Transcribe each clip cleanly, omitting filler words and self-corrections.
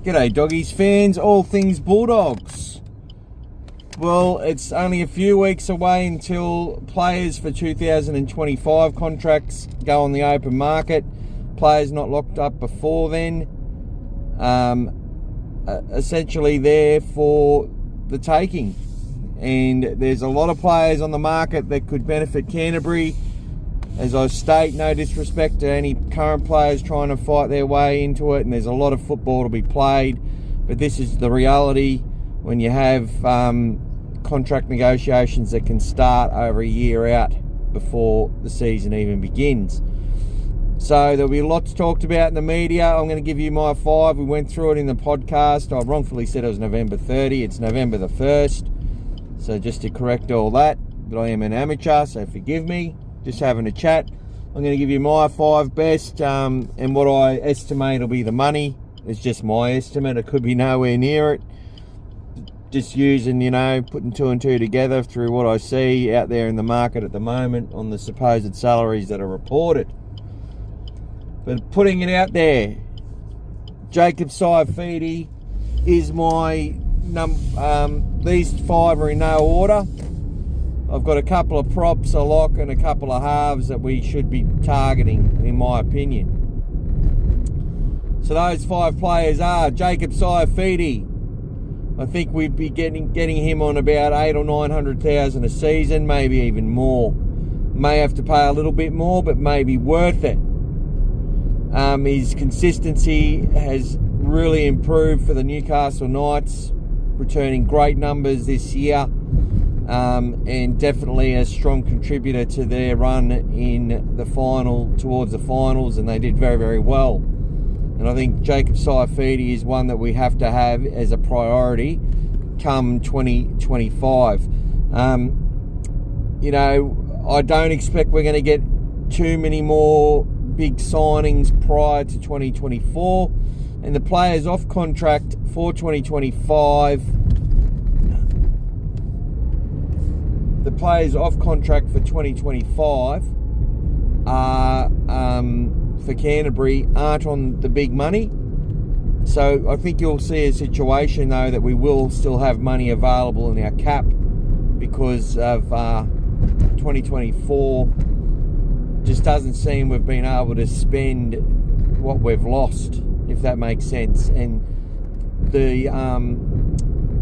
G'day Doggies fans, all things Bulldogs. Well, it's only a few weeks away until players for 2025 contracts go on the open market. Players not locked up before then. Essentially there for the taking. And there's a lot of players on the market that could benefit Canterbury. As I state, no disrespect to any current players trying to fight their way into it, and there's a lot of football to be played, but this is the reality when you have contract negotiations that can start over a year out before the season even begins. So there'll be lots talked about in the media. I'm going to give you my 5. We went through it in the podcast. I wrongfully said it was November 30. It's November the 1st. So just to correct all that, but I am an amateur, so forgive me. Just having a chat. I'm going to give you my 5 best and what I estimate will be the money. It's just my estimate. It could be nowhere near it. Just using, putting 2 and 2 together through what I see out there in the market at the moment on the supposed salaries that are reported. But putting it out there, Jacob Saifidi is my these 5 are in no order. I've got a couple of props, a lock, and a couple of halves that we should be targeting, in my opinion. So those 5 players are Jacob Saifidi. I think we'd be getting him on about 800,000 or 900,000 a season, maybe even more. May have to pay a little bit more, but maybe worth it. His consistency has really improved for the Newcastle Knights, returning great numbers this year. And definitely a strong contributor to their run in the final, towards the finals, and they did very, very well. And I think Jacob Saifidi is one that we have to have as a priority come 2025. I don't expect we're going to get too many more big signings prior to 2024, and the players off contract for 2025. The players off contract for 2025 are for Canterbury aren't on the big money. So I think you'll see a situation though that we will still have money available in our cap because of 2024 just doesn't seem we've been able to spend what we've lost, if that makes sense. And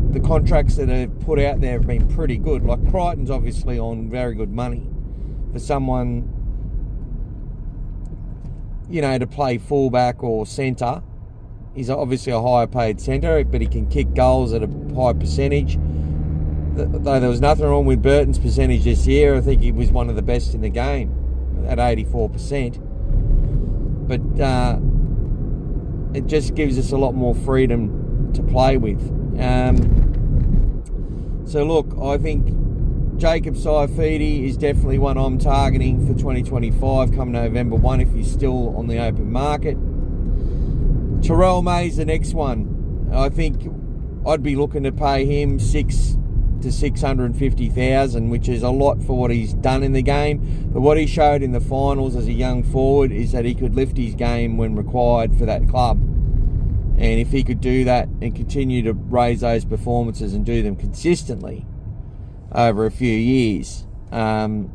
the contracts that are put out there have been pretty good. Like Crichton's obviously on very good money for someone, to play fullback or centre. He's obviously a higher paid centre, but he can kick goals at a high percentage. Though there was nothing wrong with Burton's percentage this year, I think he was one of the best in the game at 84%. But it just gives us a lot more freedom to play with. So look, I think Jacob Saifidi is definitely one I'm targeting for 2025 come November 1 if he's still on the open market. Terrell May's the next one. I think I'd be looking to pay him 6 to 650,000, which is a lot for what he's done in the game. But what he showed in the finals as a young forward is that he could lift his game when required for that club. And if he could do that and continue to raise those performances and do them consistently over a few years, well,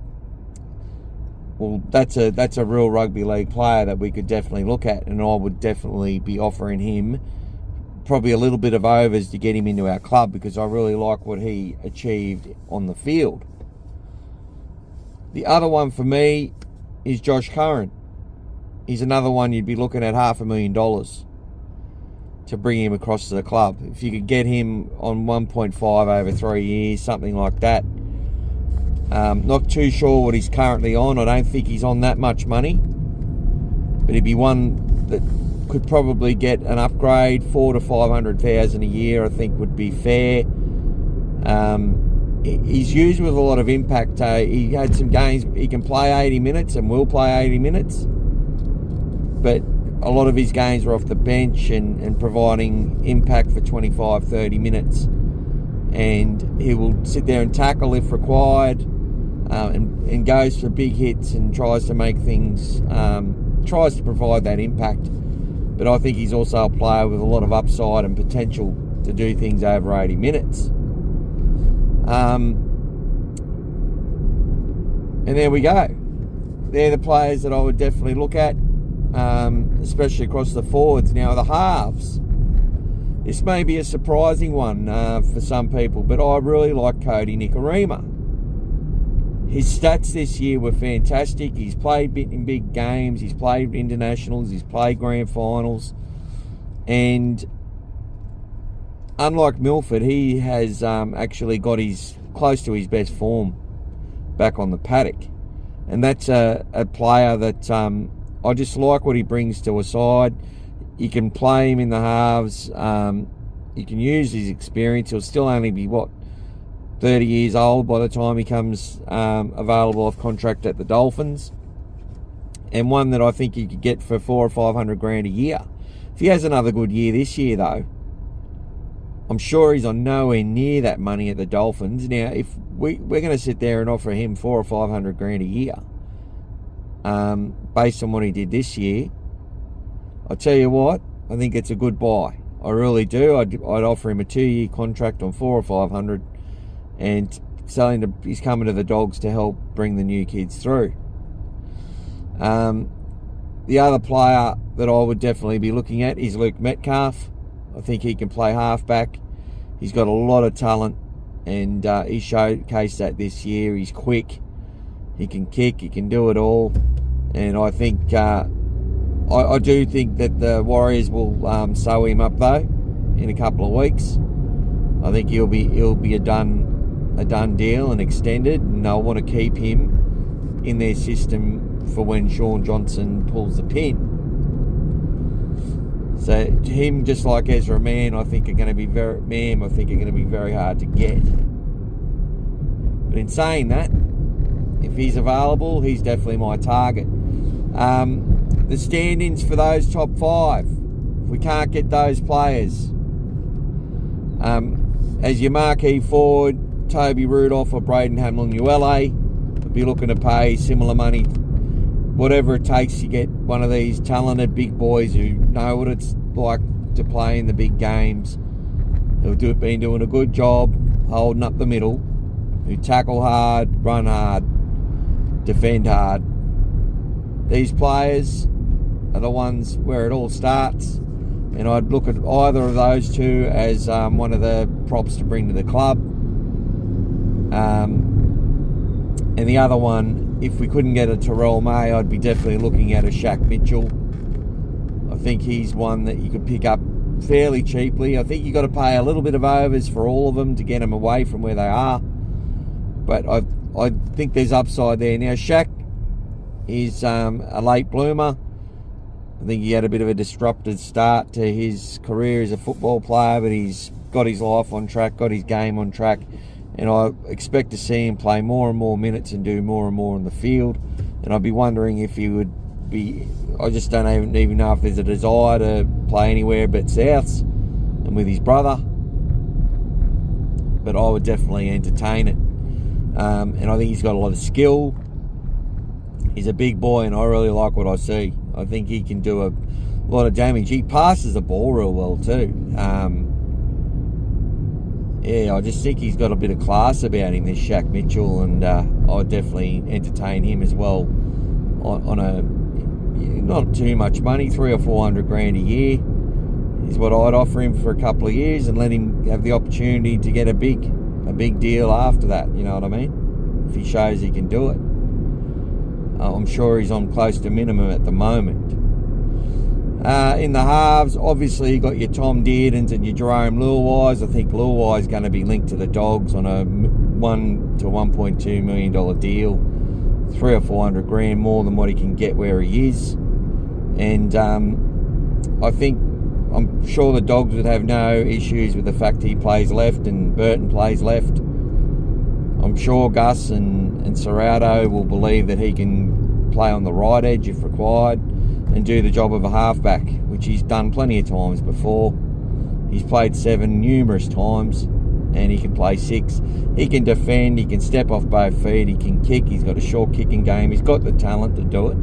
that's a real rugby league player that we could definitely look at, and I would definitely be offering him probably a little bit of overs to get him into our club because I really like what he achieved on the field. The other one for me is Josh Curran. He's another one you'd be looking at $500,000 to bring him across to the club. If you could get him on 1.5 over 3 years, something like that. Not too sure what he's currently on. I don't think he's on that much money. But he'd be one that could probably get an upgrade. 400,000 to 500,000 a year, I think, would be fair. He's used with a lot of impact. He had some games, he can play 80 minutes and will play 80 minutes. But a lot of his games are off the bench and providing impact for 25, 30 minutes. And he will sit there and tackle if required, and goes for big hits and tries to make things, tries to provide that impact. but I think he's also a player with a lot of upside and potential to do things over 80 minutes. And there we go. They're the players that I would definitely look at, especially across the forwards. Now, the halves. This may be a surprising one for some people, but I really like Cody Nikorima. His stats this year were fantastic. He's played in big games. He's played internationals. He's played grand finals. And unlike Milford, he has actually got close to his best form back on the paddock. And that's a player that I just like what he brings to a side. You can play him in the halves. You can use his experience. He'll still only be, 30 years old by the time he comes available off contract at the Dolphins. And one that I think you could get for $400,000 or $500,000 a year. If he has another good year this year, though, I'm sure he's on nowhere near that money at the Dolphins. Now, if we're going to sit there and offer him $400,000 or $500,000 a year, based on what he did this year, I'll tell you what, I think it's a good buy. I really do. I'd offer him a 2-year contract on $400,000 or $500,000, and he's coming to the Dogs to help bring the new kids through. The other player that I would definitely be looking at is Luke Metcalf. I think he can play halfback. He's got a lot of talent, and he showcased that this year. He's quick. He can kick. He can do it all. And I think I do think that the Warriors will sew him up though in a couple of weeks. I think he'll be a done deal and extended, and they'll want to keep him in their system for when Sean Johnson pulls the pin. So him, just like Ezra Mann, I think are going to be very hard to get. But in saying that, if he's available, he's definitely my target. The stand-ins for those top 5, if we can't get those players, as your marquee forward, Toby Rudolph or Braden Hamlin-Uele, would be looking to pay similar money, whatever it takes to get one of these talented big boys who know what it's like to play in the big games, who've been doing a good job holding up the middle, who tackle hard, run hard, defend hard. These players are the ones where it all starts, and I'd look at either of those two as one of the props to bring to the club. And the other one, if we couldn't get a Terrell May, I'd be definitely looking at a Shaq Mitchell. I think he's one that you could pick up fairly cheaply. I think you've got to pay a little bit of overs for all of them to get them away from where they are. But I think there's upside there. Now, Shaq is a late bloomer. I think he had a bit of a disrupted start to his career as a football player, but he's got his life on track, got his game on track, and I expect to see him play more and more minutes and do more and more on the field. And I'd be wondering if he would be, I just don't even know if there's a desire to play anywhere but Souths and with his brother, but I would definitely entertain it. And I think he's got a lot of skill. He's a big boy, and I really like what I see. I think he can do a lot of damage. He passes the ball real well too. I just think he's got a bit of class about him, this Shaq Mitchell, and I'd definitely entertain him as well on a not too much money, $300,000 or $400,000 a year is what I'd offer him for a couple of years, and let him have the opportunity to get a big deal after that. You know what I mean? If he shows he can do it. I'm sure he's on close to minimum at the moment. In the halves, obviously you got your Tom Deardens and your Jerome Luai. I think Luai is going to be linked to the Dogs on a $1 to $1.2 million deal, $300,000 or $400,000 more than what he can get where he is. And I'm sure the Dogs would have no issues with the fact he plays left and Burton plays left. I'm sure Gus and Serrato will believe that he can play on the right edge if required and do the job of a halfback, which he's done plenty of times before. He's played 7 numerous times, and he can play 6. He can defend, he can step off both feet, he can kick, he's got a short kicking game, he's got the talent to do it.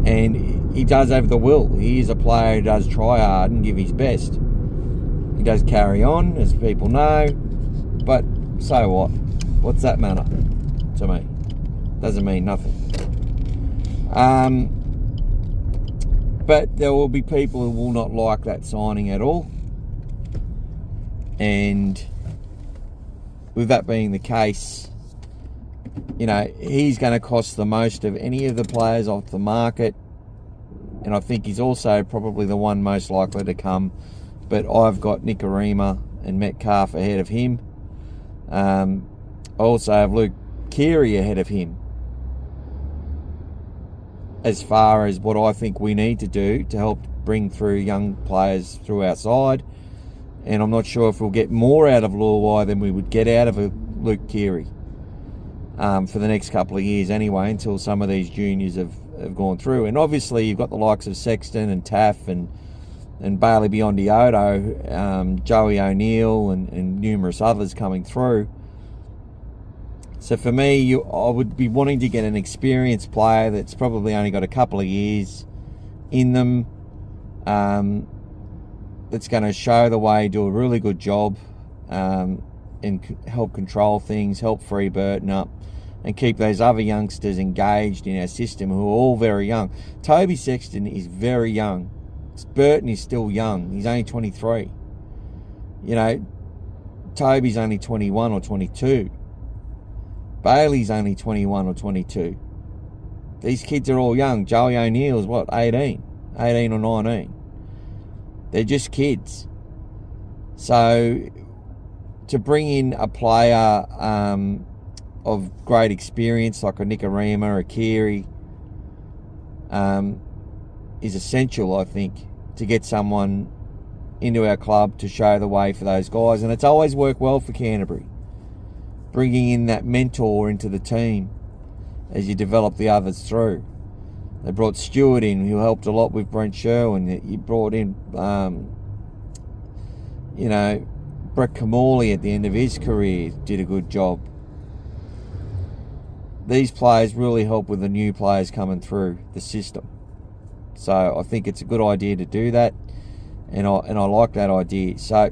And he does have the will. He is a player who does try hard and give his best. He does carry on, as people know, but so what? What's that matter to me? Doesn't mean nothing. But there will be people who will not like that signing at all. And with that being the case, you know, he's going to cost the most of any of the players off the market. And I think he's also probably the one most likely to come. But I've got Nikorima and Metcalf ahead of him. I also have Luke Keary ahead of him, as far as what I think we need to do to help bring through young players through our side. And I'm not sure if we'll get more out of Luai than we would get out of a Luke Keary for the next couple of years anyway, until some of these juniors have gone through. And obviously you've got the likes of Sexton and Taff and Bailey Biondioto, Joey O'Neill and numerous others coming through. So for me, I would be wanting to get an experienced player that's probably only got a couple of years in them, that's going to show the way, do a really good job, and help control things, help free Burton up, and keep those other youngsters engaged in our system who are all very young. Toby Sexton is very young. Burton is still young. He's only 23. You know, Toby's only 21 or 22. Bailey's only 21 or 22. These kids are all young. Joey O'Neill's, 18 or 19. They're just kids. So to bring in a player of great experience like a Nikorima or a Keary is essential, I think, to get someone into our club to show the way for those guys. And it's always worked well for Canterbury, bringing in that mentor into the team as you develop the others through. They brought Stewart in, who helped a lot with Brent Sherwin. You brought in, Brett Kamali at the end of his career did a good job. These players really help with the new players coming through the system. So I think it's a good idea to do that, and I like that idea. So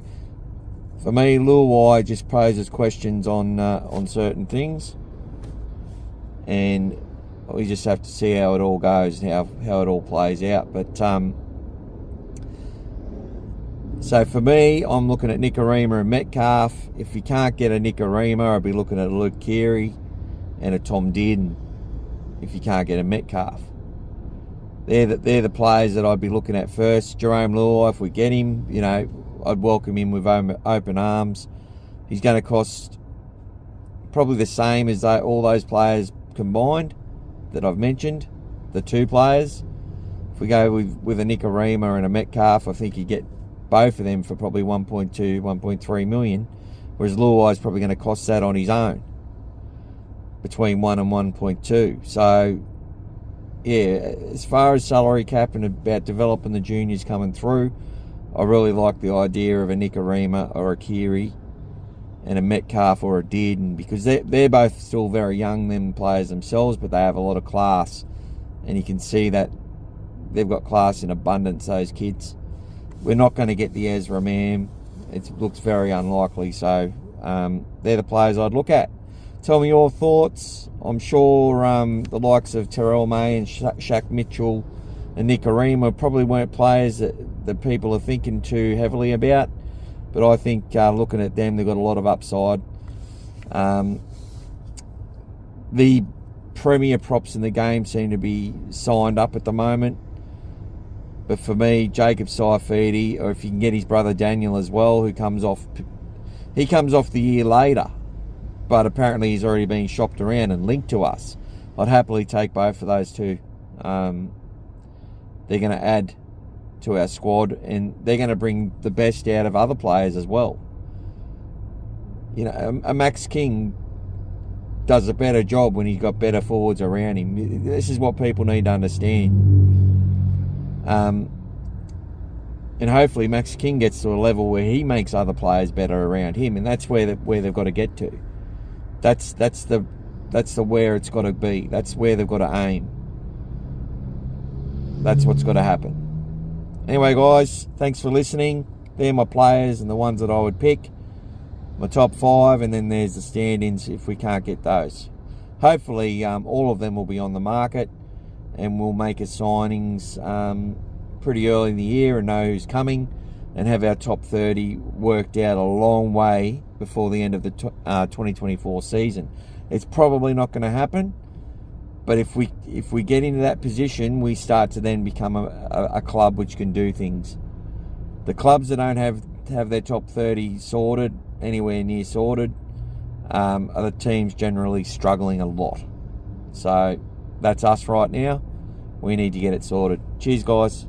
for me, Luai just poses questions on certain things, and we just have to see how it all goes, how it all plays out. But so for me, I'm looking at Nikorima and Metcalf. If you can't get a Nikorima, I'll be looking at a Luke Keary and a Tom Dearden. If you can't get a Metcalf, they're the players that I'd be looking at first. Jerome Luai, if we get him, I'd welcome him with open arms. He's going to cost probably the same as all those players combined that I've mentioned, the two players. If we go with a Nikorima and a Metcalf, I think you get both of them for probably 1.2, 1.3 million, whereas Luai's probably going to cost that on his own, between 1 and 1.2. So yeah, as far as salary cap and about developing the juniors coming through, I really like the idea of a Nikorima or a Keary and a Metcalf or a Dearden, because they're both still very young, them players themselves, but they have a lot of class, and you can see that they've got class in abundance, those kids. We're not going to get the Ezra Mam. It looks very unlikely, so they're the players I'd look at. Tell me your thoughts. I'm sure the likes of Terrell May and Shaq Mitchell and Nikorima probably weren't players that people are thinking too heavily about, but I think looking at them, they've got a lot of upside. The premier props in the game seem to be signed up at the moment, but for me, Jacob Saifidi, or if you can get his brother Daniel as well, who comes off the year later, but apparently he's already been shopped around and linked to us. I'd happily take both of those two. They're going to add to our squad, and they're going to bring the best out of other players as well. A Max King does a better job when he's got better forwards around him. This is what people need to understand. And hopefully Max King gets to a level where he makes other players better around him, and that's where they've got to get to. That's the where it's got to be. That's where they've got to aim. That's what's got to happen. Anyway, guys, thanks for listening. They're my players and the ones that I would pick. My top 5, and then there's the stand-ins if we can't get those. Hopefully, all of them will be on the market, and we'll make a signings pretty early in the year and know who's coming, and have our top 30 worked out a long way before the end of the 2024 season. It's probably not going to happen, but if we get into that position, we start to then become a club which can do things. The clubs that don't have their top 30 sorted, anywhere near sorted, are the teams generally struggling a lot. So that's us right now. We need to get it sorted. Cheers, guys.